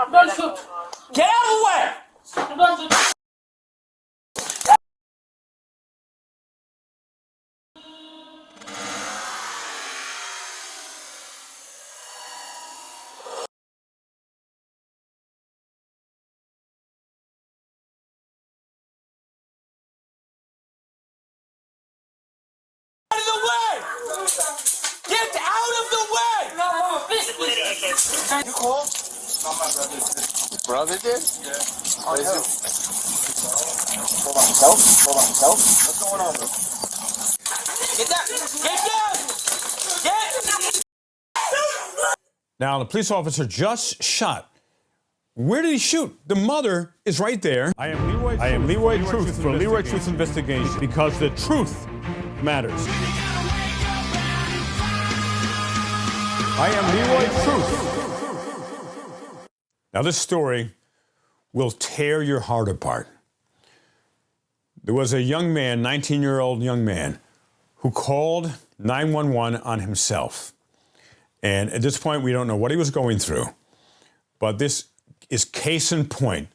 Don't shoot. Get out of the way. Don't shoot. Get out of the way! No, please. You call? No, my brother did. Brother did? Yeah. What is it? Hold on, himself? What's going on, bro? Get down! Get! Now, the police officer just shot. Where did he shoot? The mother is right there. I am Leroy Truth from Leroy Truth Investigation, because the truth matters. I am Leroy Truth. Now, this story will tear your heart apart. There was a young man, 19-year-old young man, who called 911 on himself. And at this point, we don't know what he was going through. But this is case in point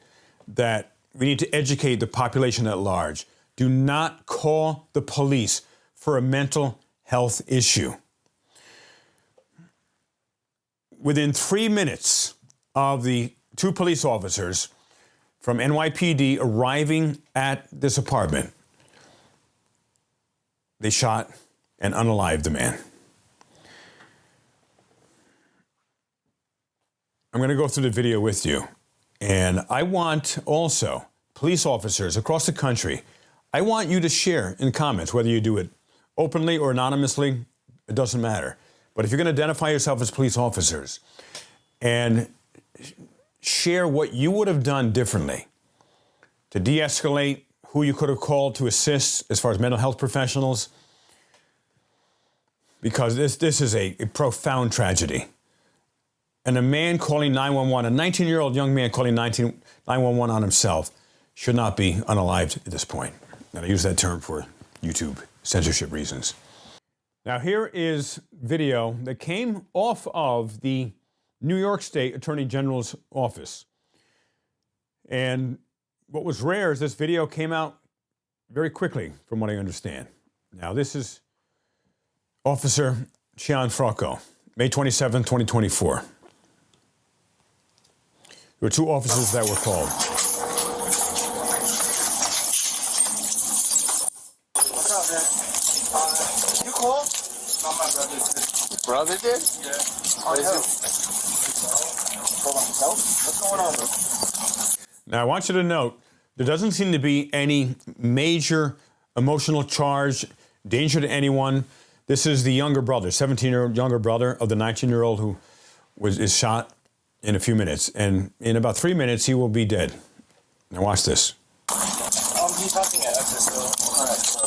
that we need to educate the population at large. Do not call the police for a mental health issue. Within 3 minutes of the two police officers from NYPD arriving at this apartment, they shot and unalived the man. I'm going to go through the video with you. And I want also police officers across the country, I want you to share in comments, whether you do it openly or anonymously, it doesn't matter. But if you're going to identify yourself as police officers and share what you would have done differently to de-escalate, who you could have called to assist as far as mental health professionals, because this is a profound tragedy. And a man calling 911, a 19-year-old young man calling 911 on himself should not be unalived at this point. And I use that term for YouTube censorship reasons. Now, here is video that came off of the New York State Attorney General's office. And what was rare is this video came out very quickly, from what I understand. Now, this is Officer Gianfranco, May 27, 2024. There were two officers that were called. What's up, man? You called? No, my brother did. Brother did? Yeah. What is it? Hold on, himself? What's going on, bro? Now, I want you to note, there doesn't seem to be any major emotional charge, danger to anyone. This is the younger brother, 17-year-old younger brother of the 19-year-old who is shot in a few minutes. And in about 3 minutes, he will be dead. Now, watch this. He's hunting at us, so. Alright, so.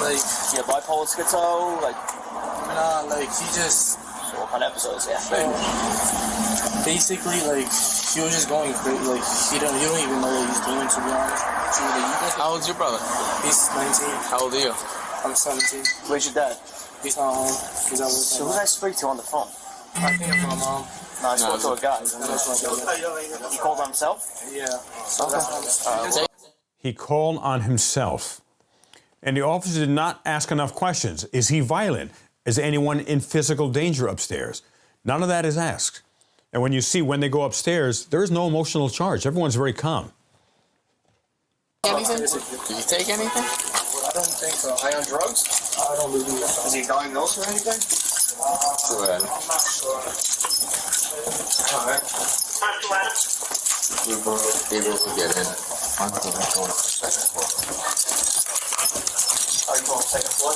Like, Yeah, bipolar schizo, like, nah, like, he just. all kind of episodes, yeah. Like, basically, like, he was just going crazy. Like, you don't even know what he's doing, to be honest. How old's your brother? He's 19. How old are you? I'm 17. Where's your dad? He's not home. He's out with So who did I speak to on the phone? I think I'm from mom. No, I spoke to a guy. That's my brother. He called on himself? Yeah. So that's He called on himself. And the officer did not ask enough questions. Is he violent? Is anyone in physical danger upstairs? None of that is asked. And when you see when they go upstairs, there is no emotional charge. Everyone's very calm. Anything? Did you take anything? I don't think so. High on drugs? I don't believe so. Is he diagnosed or anything? Go ahead. I'm not sure. Alright. We will be able to get in. I'm going to go to the second floor. Are you going to second floor?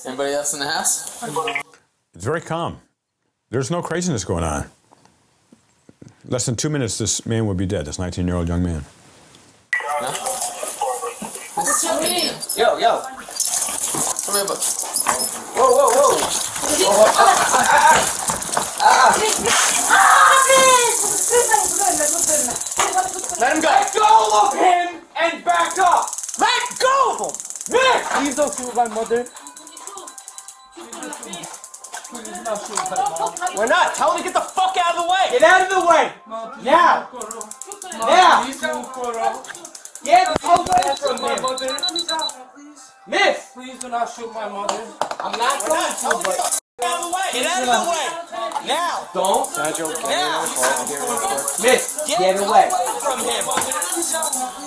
Anybody else in the house? It's very calm. There's no craziness going on. Less than 2 minutes, this man would be dead, this 19-year-old young man. No? Yo, yo. Come here, bud. Whoa, whoa, whoa. Let him go. Let go of him and back up. Let go of him. Please don't shoot my mother. We're not. Tell him to get the fuck out of the way. Get out of the way! Now! Now! Get away from him! Miss! Please do not shoot my mother. I'm not going to, but... Get out of the way. Get out of the way. Now. Don't. Now. Miss, get away. From him.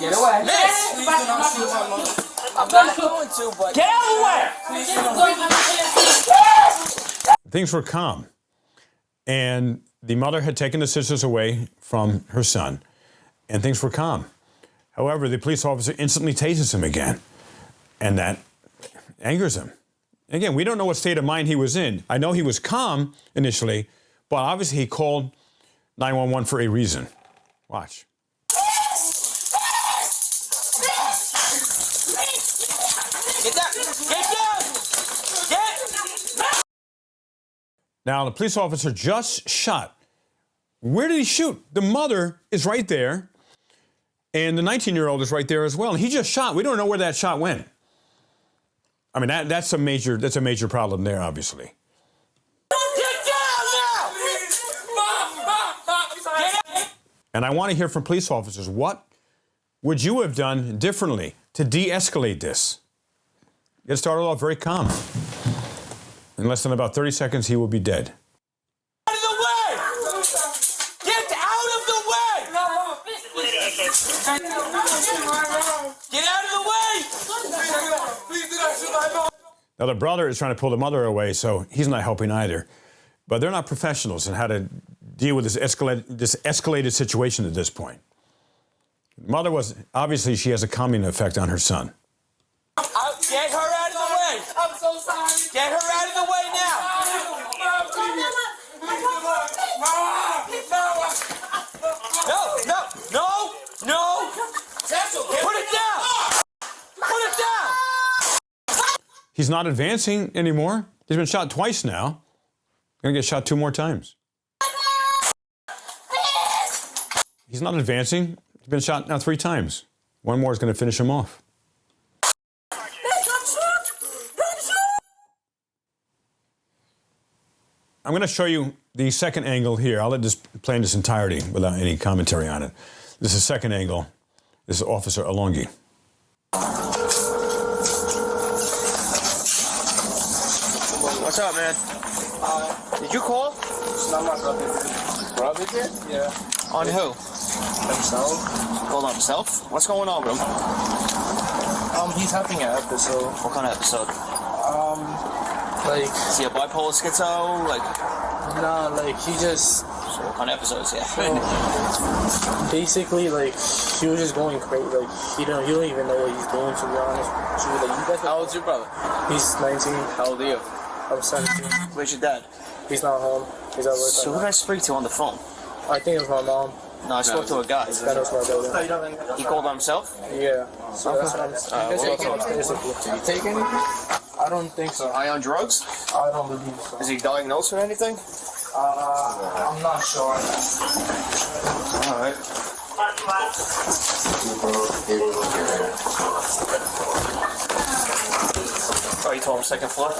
Get away. Miss. Please do not shoot my mother. I'm not going to, but... Get out of the way. Please do not. Things were calm. And the mother had taken the sisters away from her son. And things were calm. However, the police officer instantly tases him again. And that angers him. Again, we don't know what state of mind he was in. I know he was calm initially, but obviously he called 911 for a reason. Watch. Get down. Get down. Get. Now, the police officer just shot. Where did he shoot? The mother is right there, and the 19-year-old is right there as well. And he just shot. We don't know where that shot went. I mean, that's a major problem there, obviously. Get down now. And I want to hear from police officers. What would you have done differently to de-escalate this? It started off very calm. In less than about 30 seconds, he will be dead. Out of the way. Get out of the way. Get out of the way. Now, the brother is trying to pull the mother away, so he's not helping either. But they're not professionals in how to deal with this escalated situation at this point. The mother obviously, she has a calming effect on her son. Get her out of the way. I'm so sorry. Get her out of the way now. No. Put it down. Put it down. He's not advancing anymore. He's been shot twice now. Gonna get shot 2 more times. He's not advancing. He's been shot now 3 times. 1 more is gonna finish him off. I'm gonna show you the second angle here. I'll let this play in its entirety without any commentary on it. This is the second angle. This is Officer Alongi. What's up, man? Did you call? It's not my brother. Brother did? Yeah. On who? Himself. Called on himself? What's going on with him? He's having an episode. What kind of episode? Like, Is he a bipolar schizo? Like, nah, like, he just, what kind of episodes? Yeah. basically, like, he was just going crazy. Like, he don't even know what he's doing, to be honest. Like, How old's your brother? he's 19. How old are you? I'm 17. Where's your dad? He's not home. He's at work. So who did I speak to on the phone? I think it was my mom. No, I spoke to a guy. That was my brother. He called on himself? Yeah. So that's what I'm saying. Did Did you take anything? I don't think so. High on drugs? I don't believe so. Is he diagnosed with anything? I'm not sure. Alright. Oh, you told him second floor?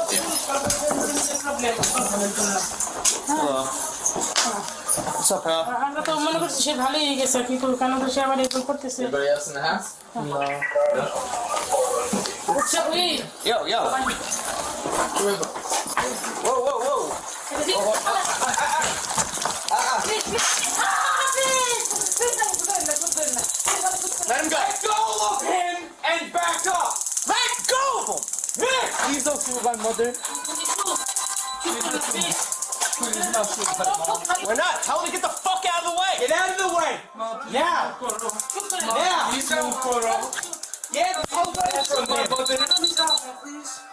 Hello. What's up, pal? আমরা তো মনে করছি সে ভালোই গেছে কিন্তু কেন তো সে আবার এরকম করতেছে Anybody else in the house? No. আচ্ছা ওই Yo. Whoa. Let him go. Let go of him and back up. Let go of him. Nick! Please don't shoot my mother. We're not. Tell him to get the fuck out of the way. Get out of the way! Now! Now! Get away from him!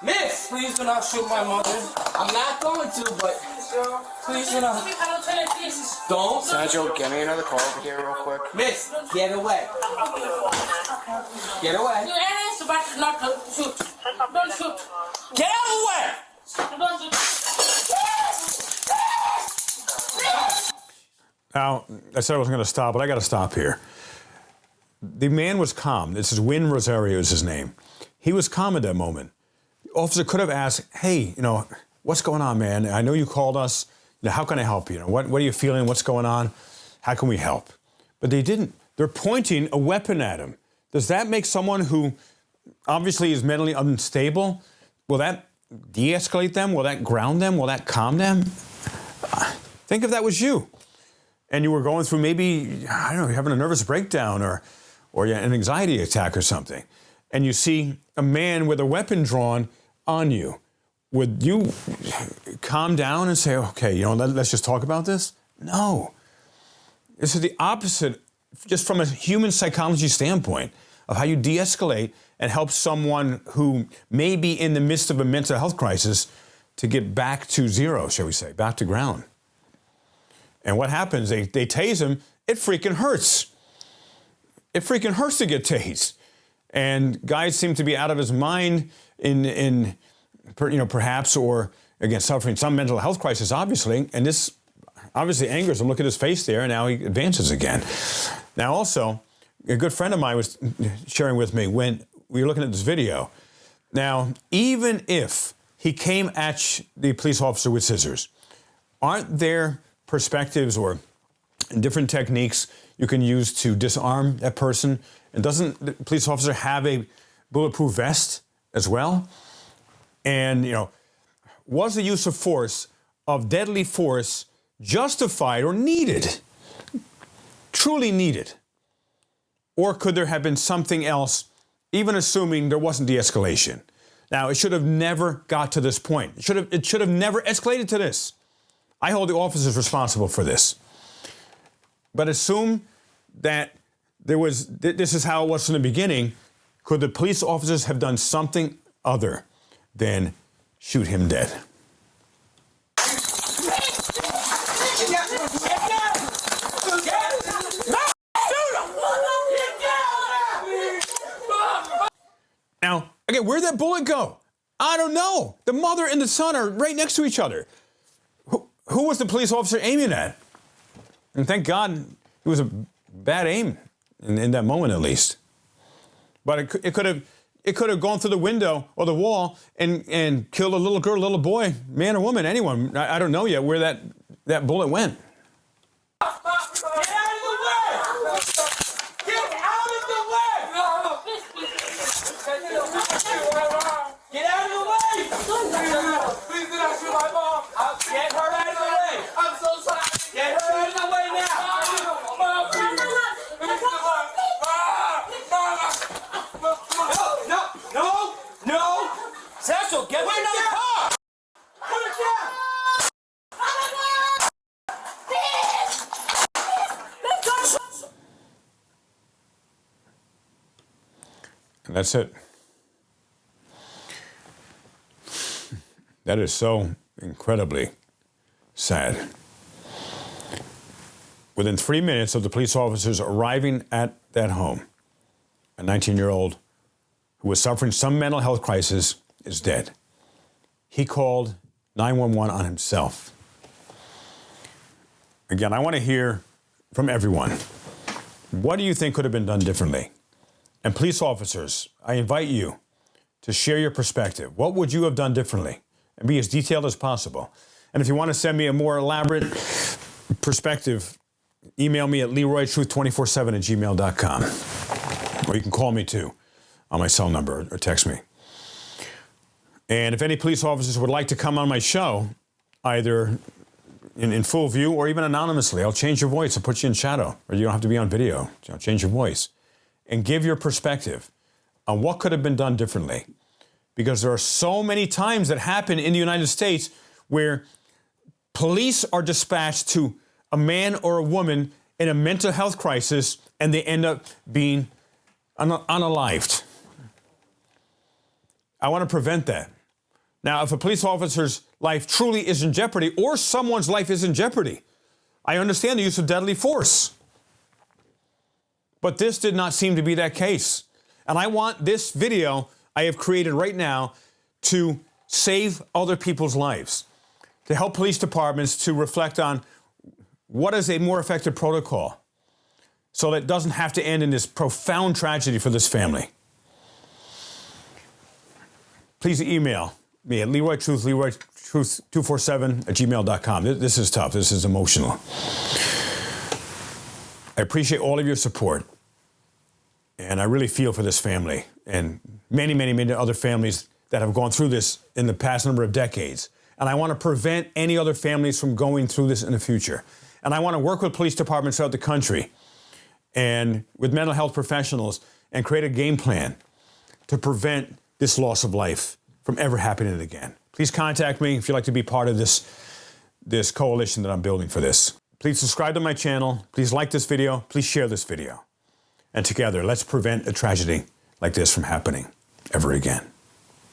Miss! Please do not shoot my mother. I'm not going to, but... Please do not. Don't. Sergio, get me another call over here real quick. Miss, get away. Get away. You ask but not to shoot. Don't shoot. Get out of the way. Don't shoot. Now, I said I wasn't going to stop, but I got to stop here. The man was calm. This is Win Rosario is his name. He was calm at that moment. The officer could have asked, hey, what's going on, man? I know you called us. How can I help you? What are you feeling? What's going on? How can we help? But they didn't. They're pointing a weapon at him. Does that make someone who obviously is mentally unstable, will that de-escalate them? Will that ground them? Will that calm them? Think if that was you and you were going through maybe, I don't know, you're having a nervous breakdown or an anxiety attack or something, and you see a man with a weapon drawn on you. Would you calm down and say, okay, let's just talk about this? No. This is the opposite, just from a human psychology standpoint, of how you de-escalate and help someone who may be in the midst of a mental health crisis to get back to zero, shall we say, back to ground. And what happens? They tase him. It freaking hurts. It freaking hurts to get tased. And guys seem to be out of his mind perhaps, or again, suffering some mental health crisis, obviously. And this obviously angers him. Look at his face there, and now he advances again. Now, also, a good friend of mine was sharing with me when we were looking at this video. Now, even if he came at the police officer with scissors, aren't there perspectives or different techniques you can use to disarm that person? And doesn't the police officer have a bulletproof vest as well? And, was the use of force, of deadly force, justified or needed, truly needed? Or could there have been something else, even assuming there wasn't de-escalation? Now, it should have never got to this point. It should have never escalated to this. I hold the officers responsible for this. But assume that this is how it was from the beginning. Could the police officers have done something other than shoot him dead? Now, again, where'd that bullet go? I don't know. The mother and the son are right next to each other. Who was the police officer aiming at? And thank God it was a bad aim in that moment, at least. But it could have gone through the window or the wall and killed a little girl, little boy, man or woman, anyone. I don't know yet where that bullet went. Get out of the way! Please do not shoot my mom! Get her out of the way! I'm so sorry! Get her out of the way now! No! Cecil, get me another car! Put it down! And that's it. That is so incredibly sad. Within 3 minutes of the police officers arriving at that home, a 19-year-old who was suffering some mental health crisis is dead. He called 911 on himself. Again, I want to hear from everyone. What do you think could have been done differently? And police officers, I invite you to share your perspective. What would you have done differently? And be as detailed as possible. And if you want to send me a more elaborate perspective, email me at leroytruth247@gmail.com. Or you can call me too on my cell number or text me. And if any police officers would like to come on my show, either in full view or even anonymously, I'll change your voice. I'll put you in shadow, or you don't have to be on video. I'll change your voice and give your perspective on what could have been done differently. Because there are so many times that happen in the United States where police are dispatched to a man or a woman in a mental health crisis and they end up being unalived. I want to prevent that. Now, if a police officer's life truly is in jeopardy or someone's life is in jeopardy, I understand the use of deadly force. But this did not seem to be that case. And I want this video I have created right now to save other people's lives, to help police departments to reflect on what is a more effective protocol so that it doesn't have to end in this profound tragedy for this family. please email me at leroytruth247@gmail.com. This is tough. This is emotional. I appreciate all of your support. And I really feel for this family and many, many, many other families that have gone through this in the past number of decades. And I want to prevent any other families from going through this in the future. And I want to work with police departments throughout the country and with mental health professionals and create a game plan to prevent this loss of life from ever happening again. Please contact me if you'd like to be part of this coalition that I'm building for this. Please subscribe to my channel. Please like this video. Please share this video. And together, let's prevent a tragedy like this from happening ever again.